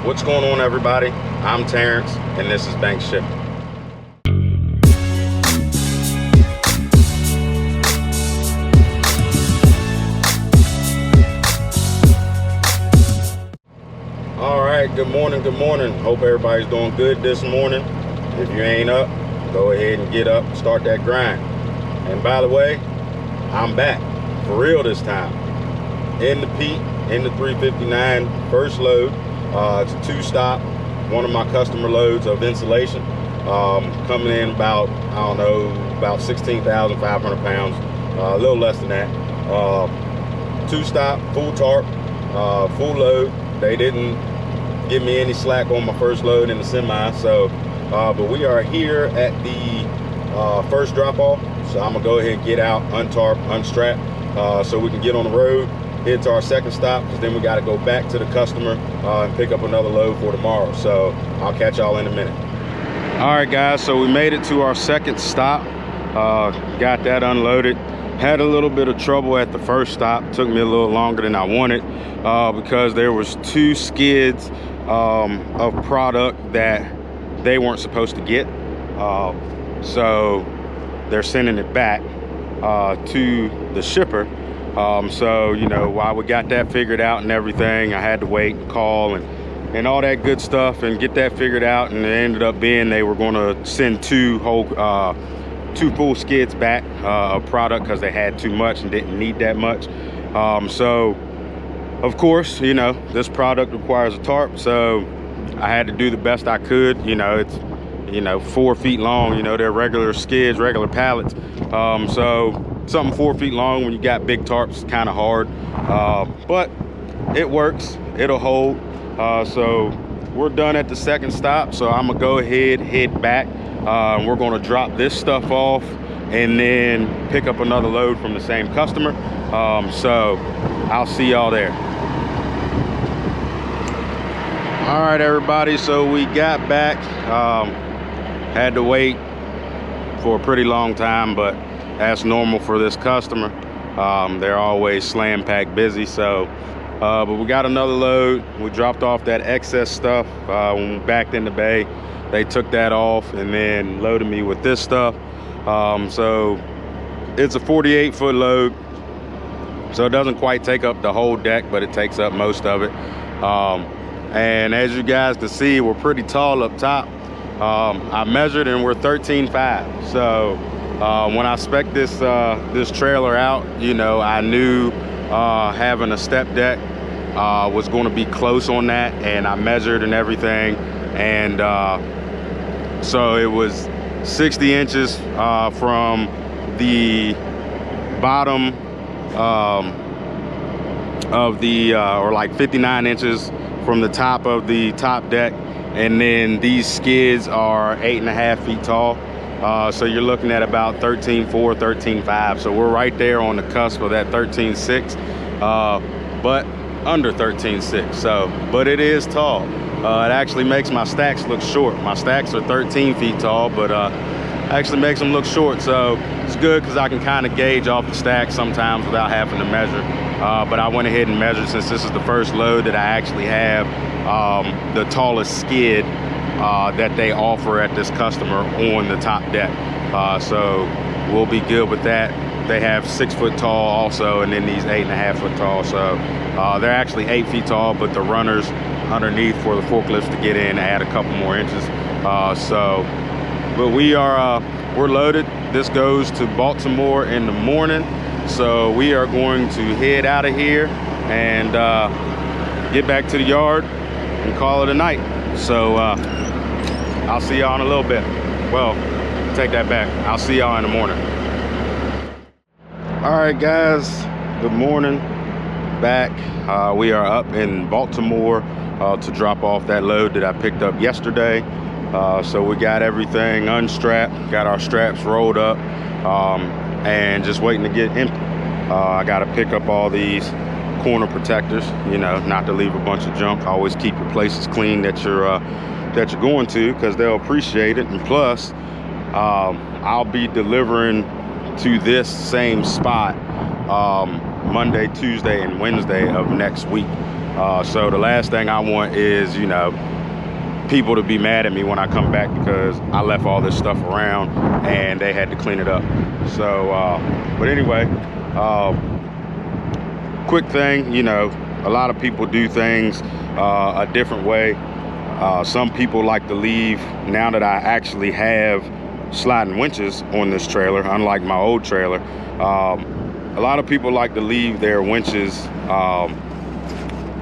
What's going on, everybody? I'm Terrence, and this is Bank Shipping. All right, good morning, good morning. Hope everybody's doing good this morning. If you ain't up, go ahead and get up, start that grind. And by the way, I'm back, for real this time. In the Pete, in the 359, first load. It's a 2-stop, one of my customer loads of insulation. Coming in about, I don't know, about 16,500 pounds, a little less than that. 2-stop, full tarp, full load. They didn't give me any slack on my first load in the semi, so, but we are here at the first drop-off. So I'm gonna go ahead and get out, untarp, unstrap, so we can get on the road. Head to our second stop, because then we got to go back to the customer and pick up another load for tomorrow. So I'll catch y'all in a minute. All right, guys, so we made it to our second stop. Got that unloaded. Had a little bit of trouble at the first stop. Took me a little longer than I wanted because there was 2 skids of product that they weren't supposed to get. So they're sending it back to the shipper. So, you know, while we got that figured out and everything, I had to wait and call and all that good stuff and get that figured out. And it ended up being they were going to send 2 full skids back of product because they had too much and didn't need that much. So, of course, you know, this product requires a tarp. So I had to do the best I could. You know, it's, you know, 4 feet long. You know, they're regular skids, regular pallets. So something 4 feet long when you got big tarps, kind of hard, but it works, it'll hold. So we're done at the second stop, so I'm gonna go ahead, head back. We're gonna drop this stuff off and then pick up another load from the same customer. So I'll see y'all there. All right, everybody, so we got back. Had to wait for a pretty long time, but that's normal for this customer. They're always slam packed busy. So but we got another load. We dropped off that excess stuff when we backed in the bay. They took that off and then loaded me with this stuff. So it's a 48-foot load, so it doesn't quite take up the whole deck, but it takes up most of it. And as you guys can see, we're pretty tall up top. I measured and we're 13.5. So when I spec'd this trailer out, you know, I knew having a step deck was going to be close on that, and I measured and everything, and so it was 60 inches from the bottom of the or like 59 inches from the top of the top deck, and then these skids are 8.5 feet tall. So you're looking at about 13.4, 13.5. So we're right there on the cusp of that 13.6, but under 13.6. So, but it is tall. It actually makes my stacks look short. My stacks are 13 feet tall, but actually makes them look short. So it's good because I can kind of gauge off the stack sometimes without having to measure. But I went ahead and measured, since this is the first load that I actually have the tallest skid that they offer at this customer on the top deck. So we'll be good with that. They have 6 foot tall also, and then these 8.5 foot tall. So they're actually 8 feet tall, but the runners underneath for the forklifts to get in add a couple more inches. But we're loaded. This goes to Baltimore in the morning. So we are going to head out of here and get back to the yard and call it a night. So I'll see y'all in a little bit. Well, take that back. I'll see y'all in the morning. All right, guys, good morning. Back. We are up in Baltimore to drop off that load that I picked up yesterday. So we got everything unstrapped, got our straps rolled up, and just waiting to get empty. I got to pick up all these corner protectors, you know, not to leave a bunch of junk. Always keep your places clean that you're going to, because they'll appreciate it. And plus, I'll be delivering to this same spot Monday, Tuesday, and Wednesday of next week. So the last thing I want is, you know, people to be mad at me when I come back because I left all this stuff around and they had to clean it up. So, but anyway, quick thing, you know, a lot of people do things a different way. Some people like to leave, now that I actually have sliding winches on this trailer, unlike my old trailer, a lot of people like to leave their winches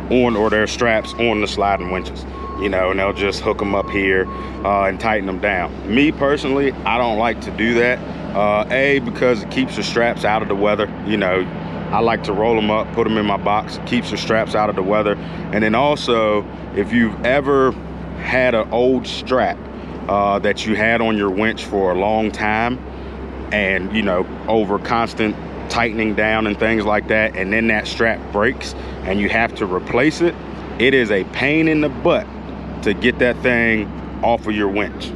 on, or their straps on the sliding winches, you know, and they'll just hook them up here and tighten them down. Me personally, I don't like to do that. Because it keeps the straps out of the weather. You know, I like to roll them up, put them in my box, it keeps the straps out of the weather. And then also, if you've ever had an old strap that you had on your winch for a long time, and, you know, over constant tightening down and things like that, and then that strap breaks and you have to replace it, it is a pain in the butt to get that thing off of your winch,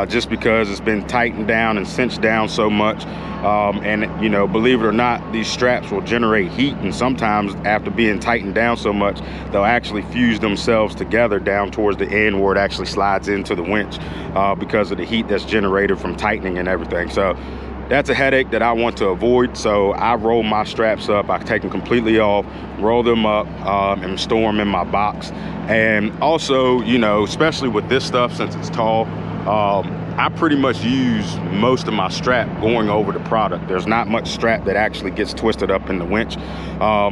just because it's been tightened down and cinched down so much. And, you know, believe it or not, these straps will generate heat, and sometimes after being tightened down so much, they'll actually fuse themselves together down towards the end where it actually slides into the winch because of the heat that's generated from tightening and everything. So that's a headache that I want to avoid. So I roll my straps up, I take them completely off, roll them up, and store them in my box. And also, you know, especially with this stuff, since it's tall, I pretty much use most of my strap going over the product. There's not much strap that actually gets twisted up in the winch.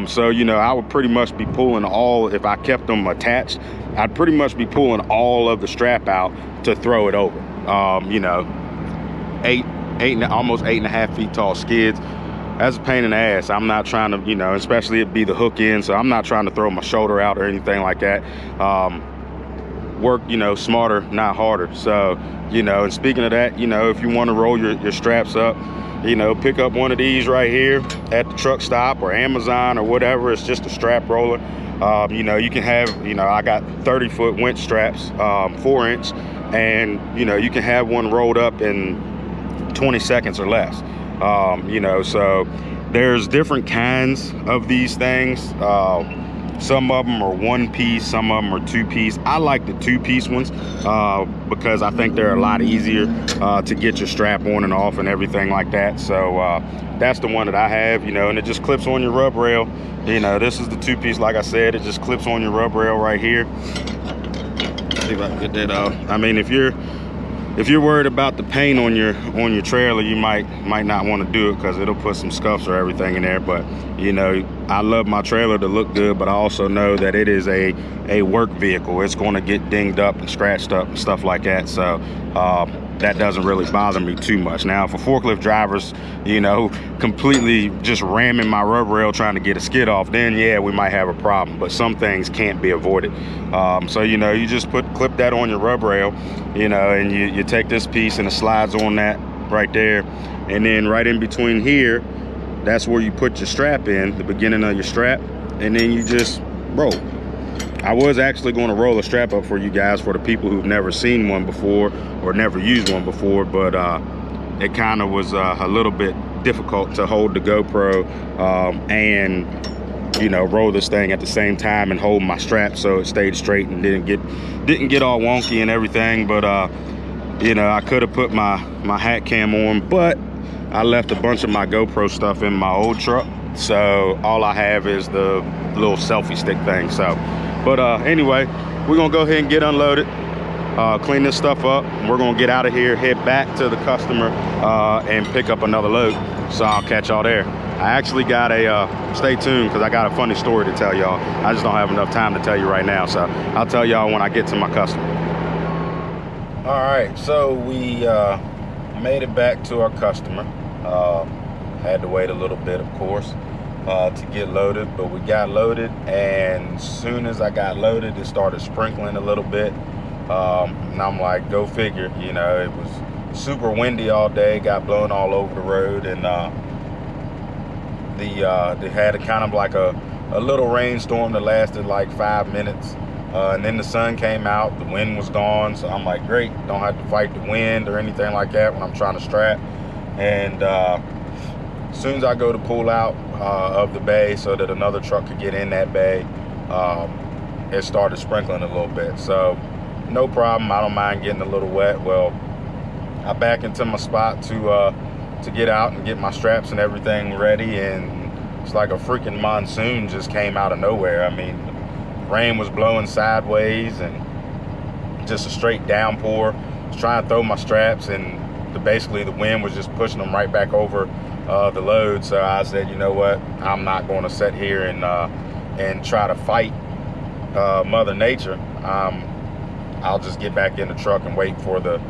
So, you know, I would pretty much be pulling all, if I kept them attached, I'd pretty much be pulling all of the strap out to throw it over. You know, almost 8.5 feet tall skids. That's a pain in the ass. I'm not trying to, you know, especially it'd be the hook end, so I'm not trying to throw my shoulder out or anything like that. Work, you know, smarter, not harder. So, you know, and speaking of that, you know, if you want to roll your straps up, you know, pick up one of these right here at the truck stop or Amazon or whatever. It's just a strap roller. You know, you can have, you know, I got 30-foot winch straps, 4-inch, and, you know, you can have one rolled up in 20 seconds or less. You know, so there's different kinds of these things. Some of them are 1-piece, some of them are 2-piece. I like the 2-piece ones because I think they're a lot easier to get your strap on and off and everything like that. So that's the one that I have, you know, and it just clips on your rub rail. You know, this is the 2-piece, like I said, it just clips on your rub rail right here. See if I can get that out. I mean, if you're worried about the paint on your trailer, you might not want to do it because it'll put some scuffs or everything in there. But, you know, I love my trailer to look good, but I also know that it is a work vehicle. It's going to get dinged up and scratched up and stuff like that. So that doesn't really bother me too much. Now, for forklift drivers, you know, completely just ramming my rub rail trying to get a skid off, then yeah, we might have a problem. But some things can't be avoided. So, you know, you just clip that on your rub rail, you know, and you take this piece and it slides on that right there. And then right in between here, that's where you put your strap in, the beginning of your strap, and then you just roll. I was actually going to roll a strap up for you guys, for the people who've never seen one before or never used one before, but it kind of was a little bit difficult to hold the GoPro and, you know, roll this thing at the same time and hold my strap so it stayed straight and didn't get all wonky and everything. But you know, I could have put my hat cam on, but I left a bunch of my GoPro stuff in my old truck, so all I have is the little selfie stick thing. So but anyway, we're gonna go ahead and get unloaded, clean this stuff up. We're gonna get out of here, head back to the customer and pick up another load. So I'll catch y'all there. I actually got stay tuned because I got a funny story to tell y'all. I just don't have enough time to tell you right now, so I'll tell y'all when I get to my customer. All right, so we made it back to our customer. Had to wait a little bit, of course, to get loaded, but we got loaded, and as soon as I got loaded, it started sprinkling a little bit. And I'm like, go figure, you know, it was super windy all day, got blown all over the road, and they had a kind of like a little rainstorm that lasted like 5 minutes, and then the sun came out, the wind was gone, so I'm like, great, don't have to fight the wind or anything like that when I'm trying to strap. And as soon as I go to pull out of the bay so that another truck could get in that bay, it started sprinkling a little bit. So no problem, I don't mind getting a little wet. Well, I back into my spot to get out and get my straps and everything ready, and it's like a freaking monsoon just came out of nowhere. I mean, rain was blowing sideways and just a straight downpour. I was trying to throw my straps, and basically the wind was just pushing them right back over the load. So I said, you know what, I'm not going to sit here and try to fight Mother Nature. I'll just get back in the truck and wait for the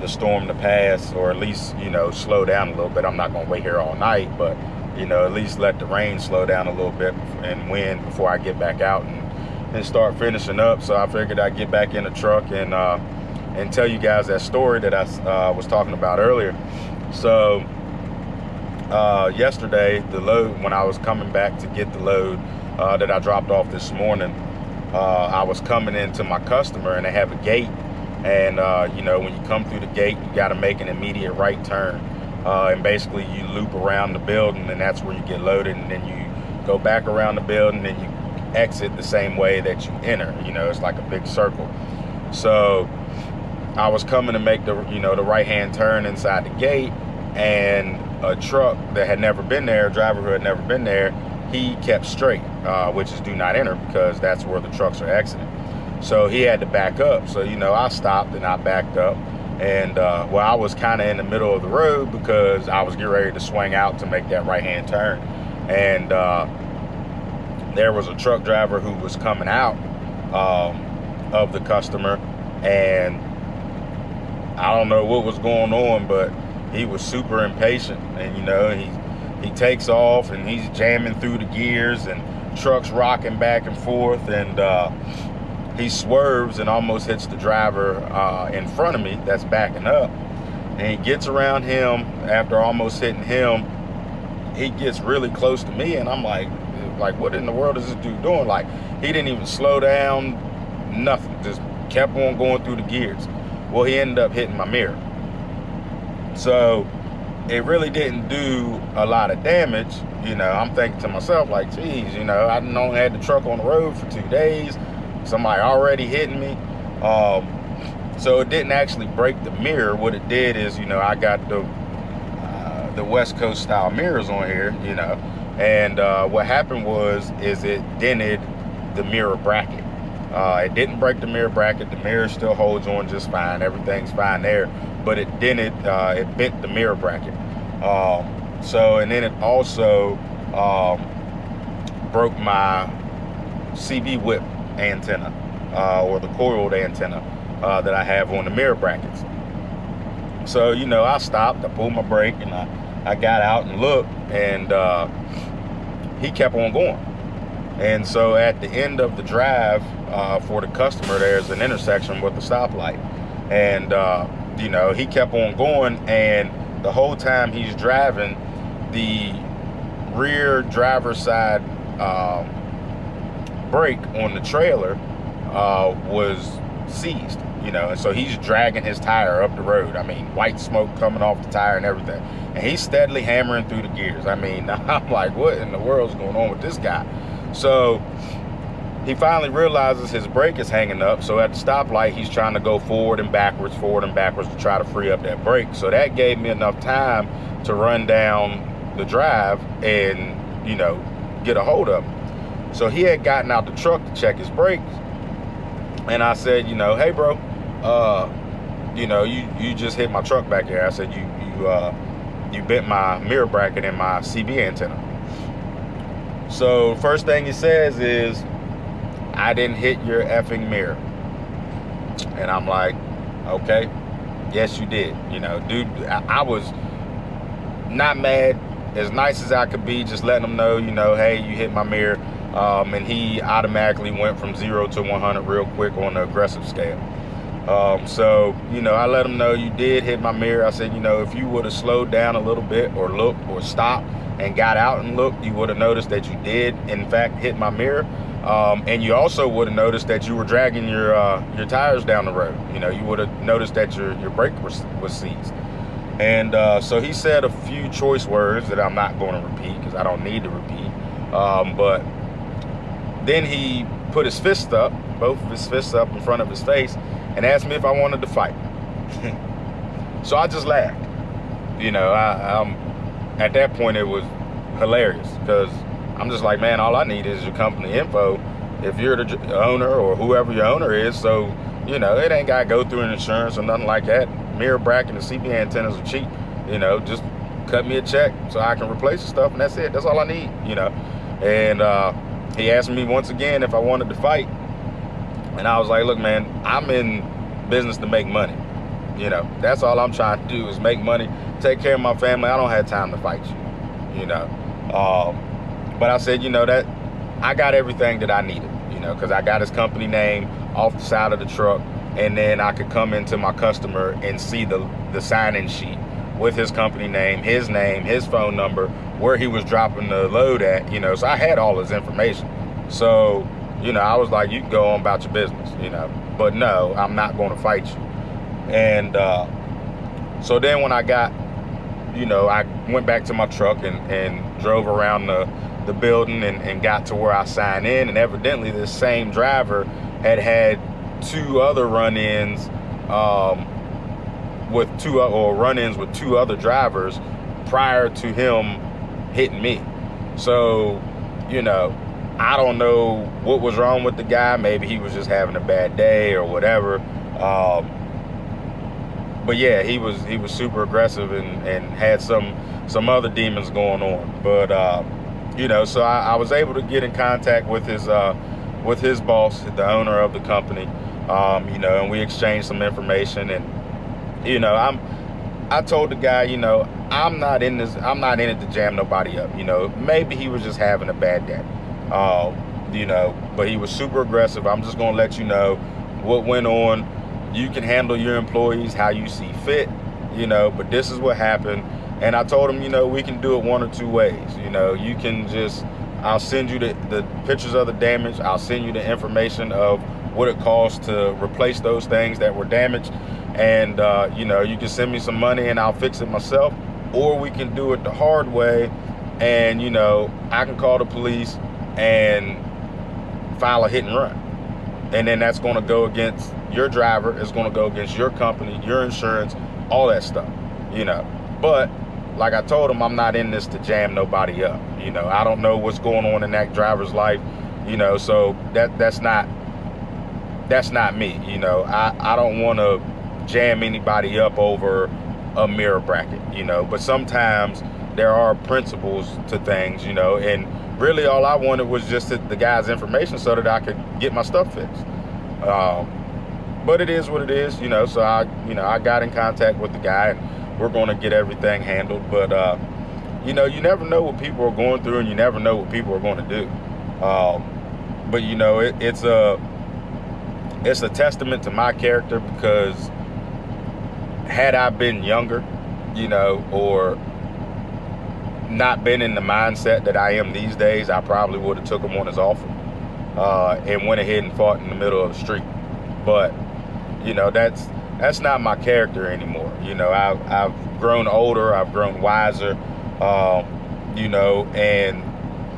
storm to pass, or at least, you know, slow down a little bit. I'm not going to wait here all night, but, you know, at least let the rain slow down a little bit and wind before I get back out and start finishing up. So I figured I'd get back in the truck and tell you guys that story that I was talking about earlier. So yesterday, the load, when I was coming back to get the load that I dropped off this morning, I was coming into my customer, and they have a gate, and you know, when you come through the gate, you got to make an immediate right turn, and basically you loop around the building, and that's where you get loaded, and then you go back around the building, and you exit the same way that you enter. You know, it's like a big circle. So I was coming to make the right hand turn inside the gate, and a truck that had never been there, a driver who had never been there, he kept straight, which is do not enter, because that's where the trucks are exiting. So he had to back up. So, you know, I stopped and I backed up, and well, I was kind of in the middle of the road because I was getting ready to swing out to make that right hand turn, and there was a truck driver who was coming out of the customer, and I don't know what was going on, but he was super impatient, and, you know, he takes off and he's jamming through the gears, and trucks rocking back and forth, and he swerves and almost hits the driver in front of me that's backing up. And he gets around him. After almost hitting him, he gets really close to me, and I'm like, what in the world is this dude doing? Like, he didn't even slow down, nothing, just kept on going through the gears. Well, he ended up hitting my mirror. So it really didn't do a lot of damage. You know, I'm thinking to myself, like, geez, you know, I only had the truck on the road for 2 days. Somebody already hitting me. So it didn't actually break the mirror. What it did is, you know, I got the West Coast style mirrors on here, you know, and what happened is it dented the mirror bracket. It didn't break the mirror bracket. The mirror still holds on just fine. Everything's fine there, but it dented, it bent the mirror bracket. So, and then it also broke my CB whip antenna, or the coiled antenna that I have on the mirror brackets. So, you know, I stopped, I pulled my brake, and I got out and looked, and he kept on going. And so at the end of the drive for the customer, there's an intersection with the stoplight, and you know, he kept on going, and the whole time he's driving, the rear driver's side brake on the trailer was seized, you know, and so he's dragging his tire up the road. I mean, white smoke coming off the tire and everything, and he's steadily hammering through the gears. I mean, I'm like, what in the world is going on with this guy? So he finally realizes his brake is hanging up, so at the stoplight he's trying to go forward and backwards to try to free up that brake. So that gave me enough time to run down the drive and, you know, get a hold of him. So he had gotten out the truck to check his brakes, and I said, you know, hey bro, you know, you just hit my truck back here. I said, you bent my mirror bracket in my CB antenna. So first thing he says is, I didn't hit your effing mirror. And I'm like, okay, yes you did. You know, dude, I was not mad, as nice as I could be, just letting him know, you know, hey, you hit my mirror. And he automatically went from 0 to 100 real quick on the aggressive scale. So, you know, I let him know you did hit my mirror. I said, you know, if you would have slowed down a little bit, or looked, or stopped and got out and looked, you would have noticed that you did in fact hit my mirror. And you also would have noticed that you were dragging your tires down the road. You know, you would have noticed that your brake was seized. And so he said a few choice words that I'm not going to repeat because I don't need to repeat. But then he put his fist up both of his fists up in front of his face and asked me if I wanted to fight. So I just laughed. You know, at that point it was hilarious, because I'm just like, man, all I need is your company info if you're the owner or whoever your owner is. So, you know, it ain't got to go through an insurance or nothing like that. Mirror bracket and CB antennas are cheap. You know, just cut me a check so I can replace the stuff, and that's it. That's all I need, you know. And he asked me once again if I wanted to fight. And I was like, look, man, I'm in business to make money. You know, that's all I'm trying to do is make money, take care of my family. I don't have time to fight you, you know. But I said, you know, that I got everything that I needed, you know, because I got his company name off the side of the truck, and then I could come into my customer and see the sign-in sheet with his company name, his phone number, where he was dropping the load at, you know. So I had all his information. So, you know, I was like, you can go on about your business, you know, but no, I'm not going to fight you. And so then when I got, you know, I went back to my truck and drove around the building and got to where I signed in, and evidently this same driver had 2 other run-ins with 2 other drivers prior to him hitting me. So, you know, I don't know what was wrong with the guy. Maybe he was just having a bad day or whatever. But yeah, he was super aggressive and had some other demons going on. But you know, so I was able to get in contact with his boss, the owner of the company. You know, and we exchanged some information. And you know, I told the guy, you know, I'm not in it to jam nobody up. You know, maybe he was just having a bad day. You know, but he was super aggressive. I'm just gonna let you know what went on. You can handle your employees how you see fit, you know, but this is what happened. And I told him, you know, we can do it 1 or 2 ways. You know, you can just, I'll send you the pictures of the damage. I'll send you the information of what it costs to replace those things that were damaged. And, you know, you can send me some money and I'll fix it myself. Or we can do it the hard way. And, you know, I can call the police and file a hit and run. And then that's going to go against your driver. It's going to go against your company, your insurance, all that stuff, you know. But like I told him, I'm not in this to jam nobody up. You know, I don't know what's going on in that driver's life, you know, so that's not me. You know, I don't want to jam anybody up over a mirror bracket, you know, but sometimes there are principles to things, you know, and really all I wanted was just the guy's information so that I could get my stuff fixed. But it is what it is, you know, so I got in contact with the guy and we're going to get everything handled. But, you know, you never know what people are going through and you never know what people are going to do. But, you know, it's a testament to my character, because had I been younger, you know, or not been in the mindset that I am these days, I probably would have took him on his offer and went ahead and fought in the middle of the street. But, you know, that's not my character anymore. You know, I've grown older, I've grown wiser, you know, and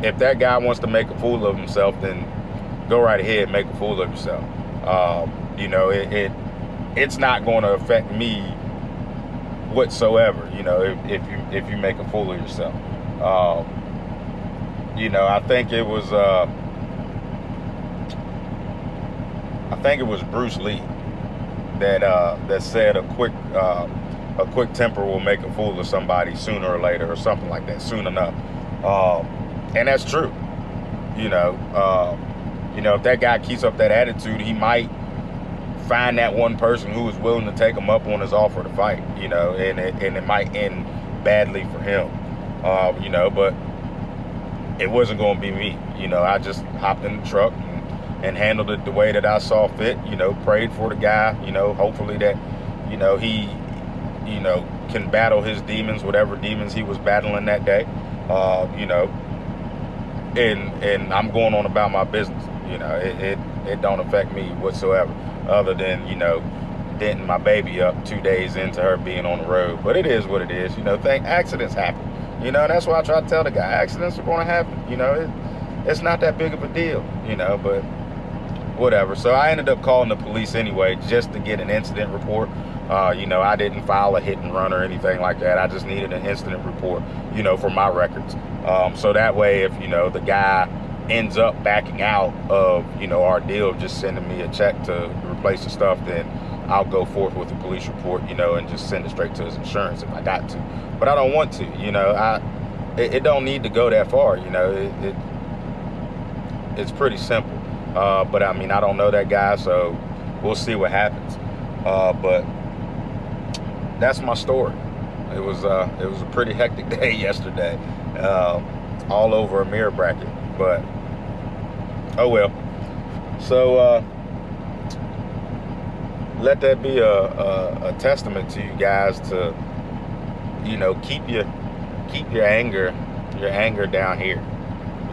if that guy wants to make a fool of himself, then go right ahead and make a fool of yourself. You know, it's not going to affect me whatsoever, you know, if you make a fool of yourself. You know, I think it was Bruce Lee that said a quick temper will make a fool of somebody sooner or later, or something like that, soon enough. And that's true. You know, if that guy keeps up that attitude, he might find that one person who is willing to take him up on his offer to fight, you know, and it might end badly for him, you know, but it wasn't going to be me. You know, I just hopped in the truck and handled it the way that I saw fit, you know, prayed for the guy, you know, hopefully that, you know, he, you know, can battle his demons, whatever demons he was battling that day, you know, and I'm going on about my business. You know, it don't affect me whatsoever, other than, you know, denting my baby up 2 days into her being on the road. But it is what it is. You know, accidents happen. You know, and that's why I try to tell the guy, accidents are going to happen. You know, it's not that big of a deal, you know, but whatever. So I ended up calling the police anyway, just to get an incident report. You know, I didn't file a hit and run or anything like that. I just needed an incident report, you know, for my records. So that way, if, you know, the guy ends up backing out of, you know, our deal, just sending me a check to replace the stuff, then I'll go forth with a police report, you know, and just send it straight to his insurance if I got to. But I don't want to, you know. It don't need to go that far, you know. It's pretty simple. But I mean, I don't know that guy, so we'll see what happens. But that's my story. It was a pretty hectic day yesterday, all over a mirror bracket. But oh well. So let that be a testament to you guys to, you know, keep your anger down here.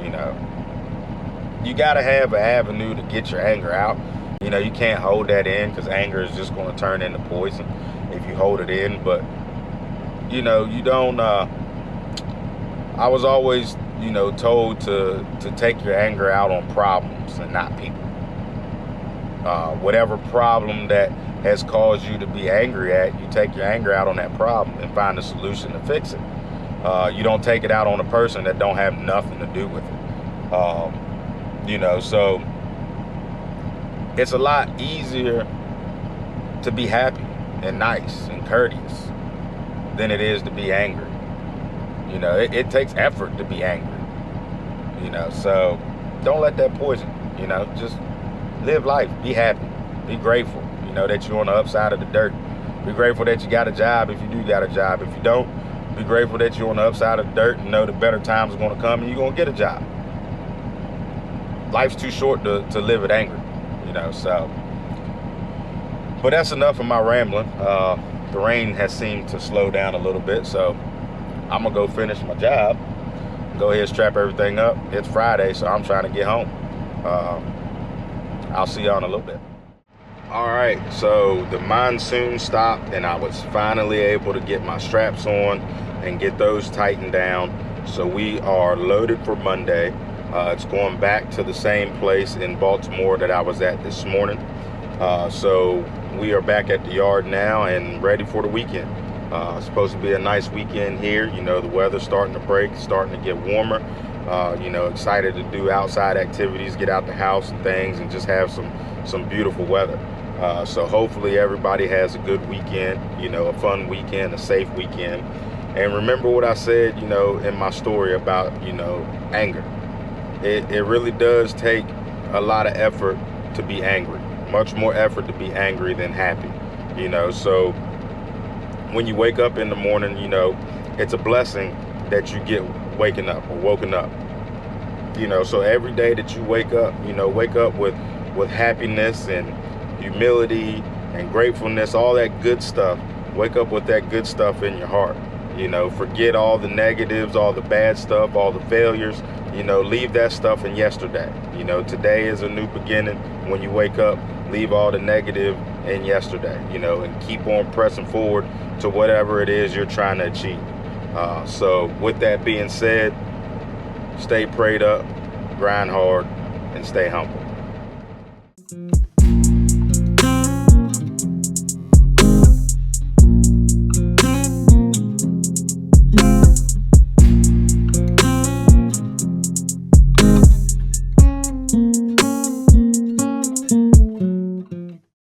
You know, you gotta have an avenue to get your anger out. You know, you can't hold that in, because anger is just going to turn into poison if you hold it in. But you know, you don't. I was always, you know, told to take your anger out on problems and not people. Whatever problem that has caused you to be angry at, you take your anger out on that problem and find a solution to fix it. You don't take it out on a person that don't have nothing to do with it. You know, so it's a lot easier to be happy and nice and courteous than it is to be angry. You know, it takes effort to be angry. You know, so don't let that poison. You know, just live life, be happy, be grateful, you know, that you're on the upside of the dirt. Be grateful that you got a job if you do got a job. If you don't, be grateful that you're on the upside of the dirt and know the better times are going to come and you're going to get a job. Life's too short to live it angry, you know, so. But that's enough of my rambling. The rain has seemed to slow down a little bit, so I'm going to go finish my job, go ahead and strap everything up. It's Friday, so I'm trying to get home. I'll see y'all in a little bit. All right, so the monsoon stopped and I was finally able to get my straps on and get those tightened down. So we are loaded for Monday. It's going back to the same place in Baltimore that I was at this morning. So we are back at the yard now and ready for the weekend. It's supposed to be a nice weekend here. You know, the weather's starting to break, starting to get warmer. You know, excited to do outside activities, get out the house and things, and just have some beautiful weather. So hopefully everybody has a good weekend, you know, a fun weekend, a safe weekend. And remember what I said, you know, in my story about, you know, anger. It really does take a lot of effort to be angry, much more effort to be angry than happy, you know. So when you wake up in the morning, you know, it's a blessing that you get waking up or woken up, you know. So every day that you wake up, you know, wake up with happiness and humility and gratefulness, all that good stuff. Wake up with that good stuff in your heart, you know. Forget all the negatives, all the bad stuff, all the failures, you know. Leave that stuff in yesterday. You know, today is a new beginning. When you wake up, leave all the negative in yesterday, you know, and keep on pressing forward to whatever it is you're trying to achieve. So with that being said, stay prayed up, grind hard, and stay humble.